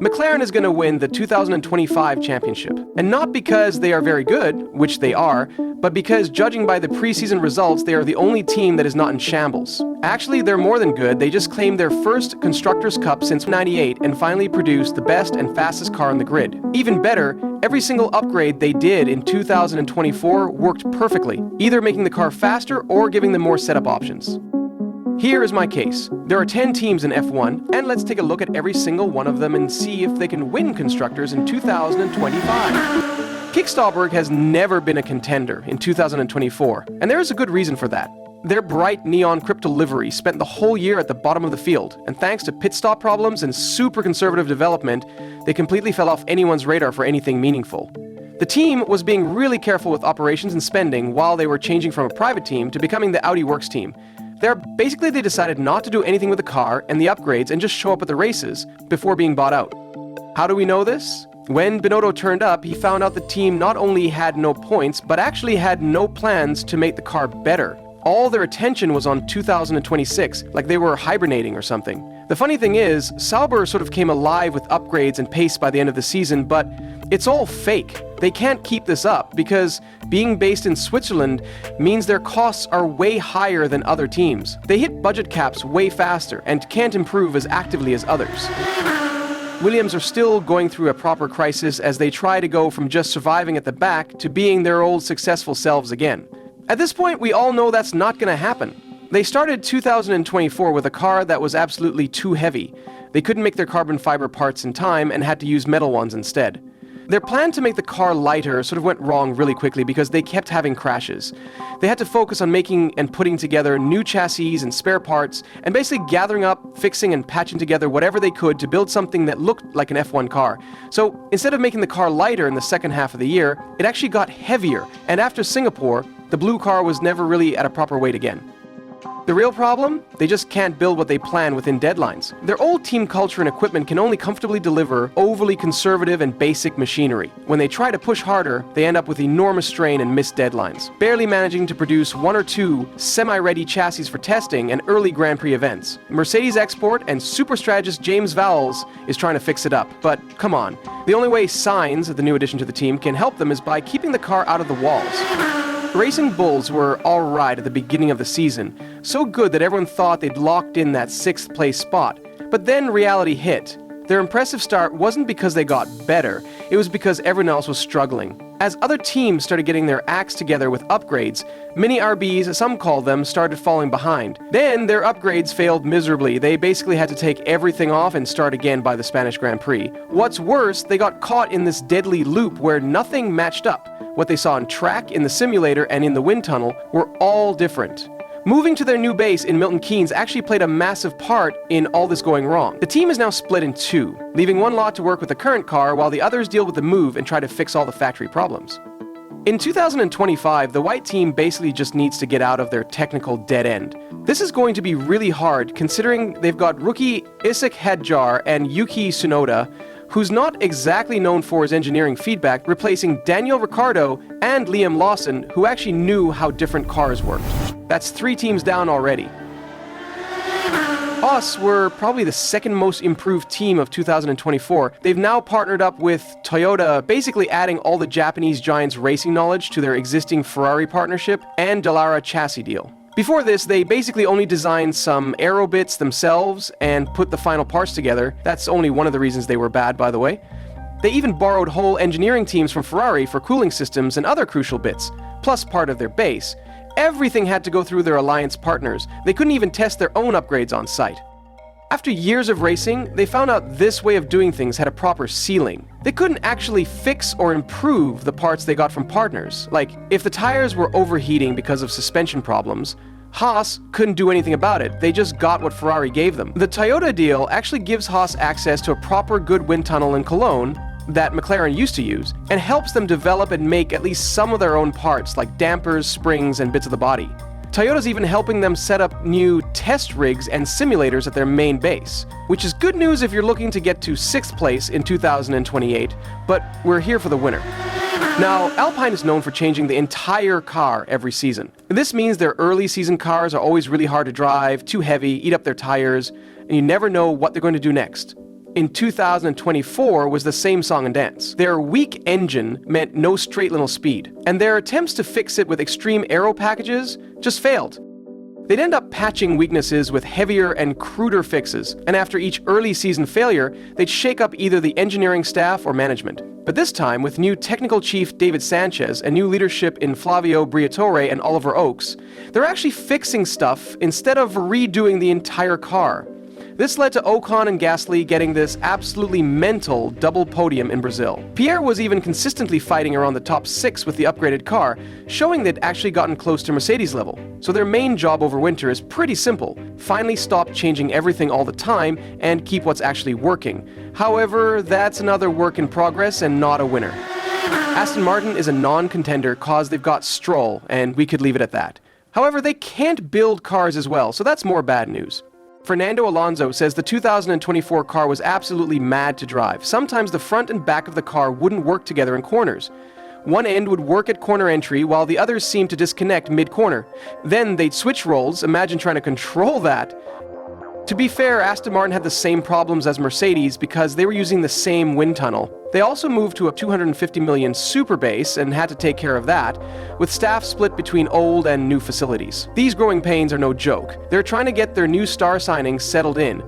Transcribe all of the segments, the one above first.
McLaren is going to win the 2025 championship. And not because they are very good, which they are, but because judging by the preseason results, they are the only team that is not in shambles. Actually, they're more than good. They just claimed their first Constructors Cup since '98 and finally produced the best and fastest car on the grid. Even better, every single upgrade they did in 2024 worked perfectly, either making the car faster or giving them more setup options. Here is my case. There are 10 teams in F1, and let's take a look at every single one of them and see if they can win Constructors in 2025. Kick-Sauber has never been a contender in 2024, and there is a good reason for that. Their bright neon crypto livery spent the whole year at the bottom of the field, and thanks to pit stop problems and super conservative development, they completely fell off anyone's radar for anything meaningful. The team was being really careful with operations and spending while they were changing from a private team to becoming the Audi Works team. Basically, they decided not to do anything with the car and the upgrades and just show up at the races before being bought out. How do we know this? When Binotto turned up, he found out the team not only had no points, but actually had no plans to make the car better. All their attention was on 2026, like they were hibernating or something. The funny thing is, Sauber sort of came alive with upgrades and pace by the end of the season, but it's all fake. They can't keep this up because being based in Switzerland means their costs are way higher than other teams. They hit budget caps way faster and can't improve as actively as others. Williams are still going through a proper crisis as they try to go from just surviving at the back to being their old successful selves again. At this point, we all know that's not going to happen. They started 2024 with a car that was absolutely too heavy. They couldn't make their carbon fiber parts in time and had to use metal ones instead. Their plan to make the car lighter sort of went wrong really quickly because they kept having crashes. They had to focus on making and putting together new chassis and spare parts, and basically gathering up, fixing and patching together whatever they could to build something that looked like an F1 car. So instead of making the car lighter in the second half of the year, it actually got heavier, and after Singapore, the blue car was never really at a proper weight again. The real problem? They just can't build what they plan within deadlines. Their old team culture and equipment can only comfortably deliver overly conservative and basic machinery. When they try to push harder, they end up with enormous strain and missed deadlines, barely managing to produce one or two semi-ready chassis for testing and early Grand Prix events. Mercedes export and super strategist James Vowles is trying to fix it up, but come on. The only way Sainz, the new addition to the team, can help them is by keeping the car out of the walls. Racing Bulls were alright at the beginning of the season, so good that everyone thought they'd locked in that 6th place spot. But then reality hit. Their impressive start wasn't because they got better, it was because everyone else was struggling. As other teams started getting their acts together with upgrades, mini RBs, as some call them, started falling behind. Then their upgrades failed miserably. They basically had to take everything off and start again by the Spanish Grand Prix. What's worse, they got caught in this deadly loop where nothing matched up. What they saw on track, in the simulator, and in the wind tunnel were all different. Moving to their new base in Milton Keynes actually played a massive part in all this going wrong. The team is now split in two, leaving one lot to work with the current car while the others deal with the move and try to fix all the factory problems. In 2025, the white team basically just needs to get out of their technical dead end. This is going to be really hard considering they've got rookie Isaac Hadjar and Yuki Tsunoda, who's not exactly known for his engineering feedback, replacing Daniel Ricciardo and Liam Lawson, who actually knew how different cars worked. That's 3 teams down already. Haas were probably the second most improved team of 2024. They've now partnered up with Toyota, basically adding all the Japanese giants' racing knowledge to their existing Ferrari partnership and Dallara chassis deal. Before this, they basically only designed some aero bits themselves and put the final parts together. That's only one of the reasons they were bad, by the way. They even borrowed whole engineering teams from Ferrari for cooling systems and other crucial bits, plus part of their base. Everything had to go through their alliance partners. They couldn't even test their own upgrades on site. After years of racing, they found out this way of doing things had a proper ceiling. They couldn't actually fix or improve the parts they got from partners. Like, if the tires were overheating because of suspension problems, Haas couldn't do anything about it. They just got what Ferrari gave them. The Toyota deal actually gives Haas access to a proper good wind tunnel in Cologne that McLaren used to use, and helps them develop and make at least some of their own parts, like dampers, springs, and bits of the body. Toyota's even helping them set up new test rigs and simulators at their main base, which is good news if you're looking to get to 6th place in 2028, but we're here for the winner. Now, Alpine is known for changing the entire car every season. This means their early season cars are always really hard to drive, too heavy, eat up their tires, and you never know what they're going to do next. in 2024 was the same song and dance. Their weak engine meant no straight line speed, and their attempts to fix it with extreme aero packages just failed. They'd end up patching weaknesses with heavier and cruder fixes, and after each early season failure, they'd shake up either the engineering staff or management. But this time, with new technical chief David Sanchez and new leadership in Flavio Briatore and Oliver Oakes, they're actually fixing stuff instead of redoing the entire car. This led to Ocon and Gasly getting this absolutely mental double podium in Brazil. Pierre was even consistently fighting around the top 6 with the upgraded car, showing they'd actually gotten close to Mercedes level. So their main job over winter is pretty simple: finally stop changing everything all the time and keep what's actually working. However, that's another work in progress and not a winner. Aston Martin is a non-contender cause they've got Stroll, and we could leave it at that. However, they can't build cars as well, so that's more bad news. Fernando Alonso says the 2024 car was absolutely mad to drive. Sometimes the front and back of the car wouldn't work together in corners. One end would work at corner entry while the others seemed to disconnect mid-corner. Then they'd switch roles. Imagine trying to control that. To be fair, Aston Martin had the same problems as Mercedes because they were using the same wind tunnel. They also moved to a 250 million super base and had to take care of that, with staff split between old and new facilities. These growing pains are no joke. They're trying to get their new star signings settled in,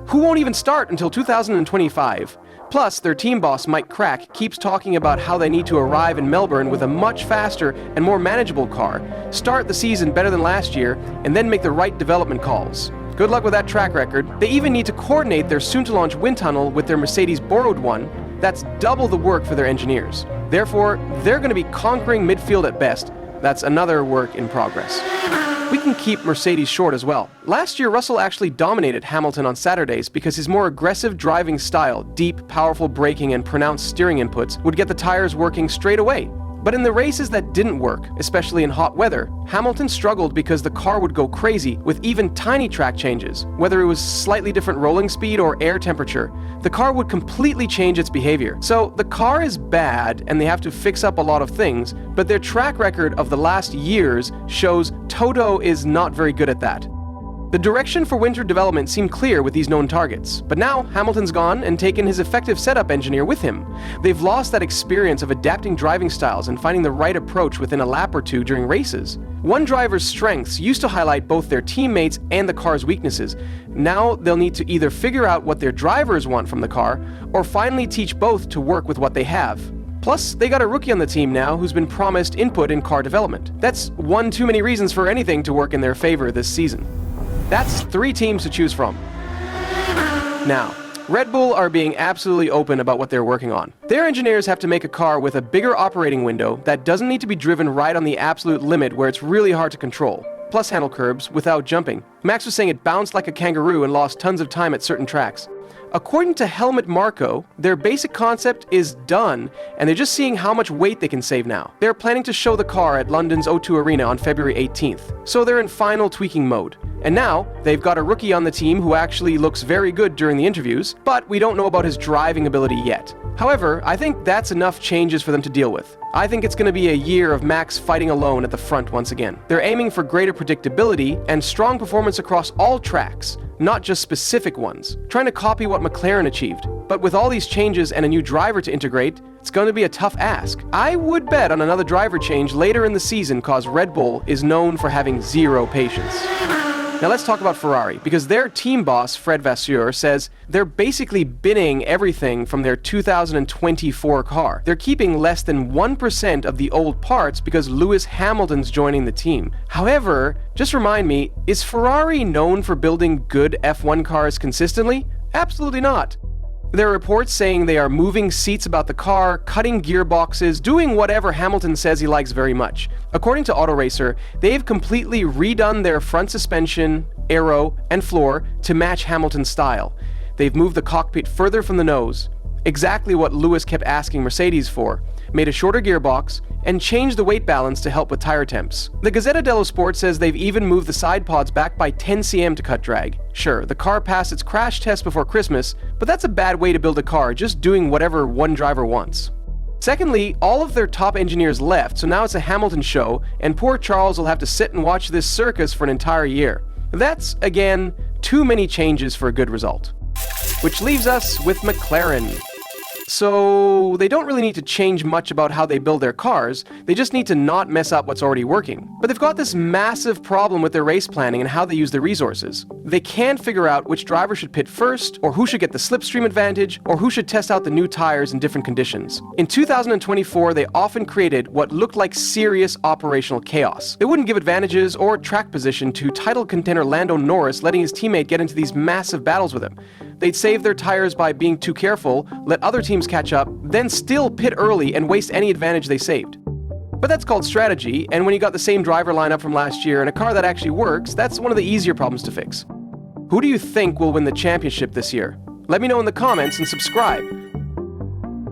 who won't even start until 2025. Plus, their team boss, Mike Crack, keeps talking about how they need to arrive in Melbourne with a much faster and more manageable car, start the season better than last year, and then make the right development calls. Good luck with that track record. They even need to coordinate their soon-to-launch wind tunnel with their Mercedes borrowed one. That's double the work for their engineers. Therefore, they're going to be conquering midfield at best. That's another work in progress. We can keep Mercedes short as well. Last year, Russell actually dominated Hamilton on Saturdays because his more aggressive driving style, deep, powerful braking, and pronounced steering inputs would get the tires working straight away. But in the races that didn't work, especially in hot weather, Hamilton struggled because the car would go crazy with even tiny track changes. Whether it was slightly different rolling speed or air temperature, the car would completely change its behavior. So the car is bad and they have to fix up a lot of things, but their track record of the last years shows Toto is not very good at that. The direction for winter development seemed clear with these known targets, but now Hamilton's gone and taken his effective setup engineer with him. They've lost that experience of adapting driving styles and finding the right approach within a lap or two during races. One driver's strengths used to highlight both their teammates and the car's weaknesses. Now they'll need to either figure out what their drivers want from the car, or finally teach both to work with what they have. Plus, they got a rookie on the team now who's been promised input in car development. That's one too many reasons for anything to work in their favor this season. That's 3 teams to choose from. Now, Red Bull are being absolutely open about what they're working on. Their engineers have to make a car with a bigger operating window that doesn't need to be driven right on the absolute limit where it's really hard to control, plus handle curbs without jumping. Max was saying it bounced like a kangaroo and lost tons of time at certain tracks. According to Helmut Marko, their basic concept is done, and they're just seeing how much weight they can save now. They're planning to show the car at London's O2 Arena on February 18th, so they're in final tweaking mode. And now, they've got a rookie on the team who actually looks very good during the interviews, but we don't know about his driving ability yet. However, I think that's enough changes for them to deal with. I think it's going to be a year of Max fighting alone at the front once again. They're aiming for greater predictability and strong performance across all tracks, not just specific ones, trying to copy what McLaren achieved. But with all these changes and a new driver to integrate, it's going to be a tough ask. I would bet on another driver change later in the season cause Red Bull is known for having zero patience. Now let's talk about Ferrari, because their team boss, Fred Vasseur, says they're basically binning everything from their 2024 car. They're keeping less than 1% of the old parts because Lewis Hamilton's joining the team. However, just remind me, is Ferrari known for building good F1 cars consistently? Absolutely not. There are reports saying they are moving seats about the car, cutting gearboxes, doing whatever Hamilton says he likes very much. According to Autoracer, they've completely redone their front suspension, aero, and floor to match Hamilton's style. They've moved the cockpit further from the nose, exactly what Lewis kept asking Mercedes for, made a shorter gearbox, and changed the weight balance to help with tire temps. The Gazzetta dello Sport says they've even moved the side pods back by 10 cm to cut drag. Sure, the car passed its crash test before Christmas, but that's a bad way to build a car, just doing whatever one driver wants. Secondly, all of their top engineers left, so now it's a Hamilton show, and poor Charles will have to sit and watch this circus for an entire year. That's, again, too many changes for a good result. Which leaves us with McLaren. So, they don't really need to change much about how they build their cars, they just need to not mess up what's already working. But they've got this massive problem with their race planning and how they use their resources. They can't figure out which driver should pit first, or who should get the slipstream advantage, or who should test out the new tires in different conditions. In 2024, they often created what looked like serious operational chaos. They wouldn't give advantages or track position to title contender Lando Norris, letting his teammate get into these massive battles with him. They'd save their tires by being too careful, let other teams catch up, then still pit early and waste any advantage they saved. But that's called strategy, and when you got the same driver lineup from last year and a car that actually works, that's one of the easier problems to fix. Who do you think will win the championship this year? Let me know in the comments and subscribe.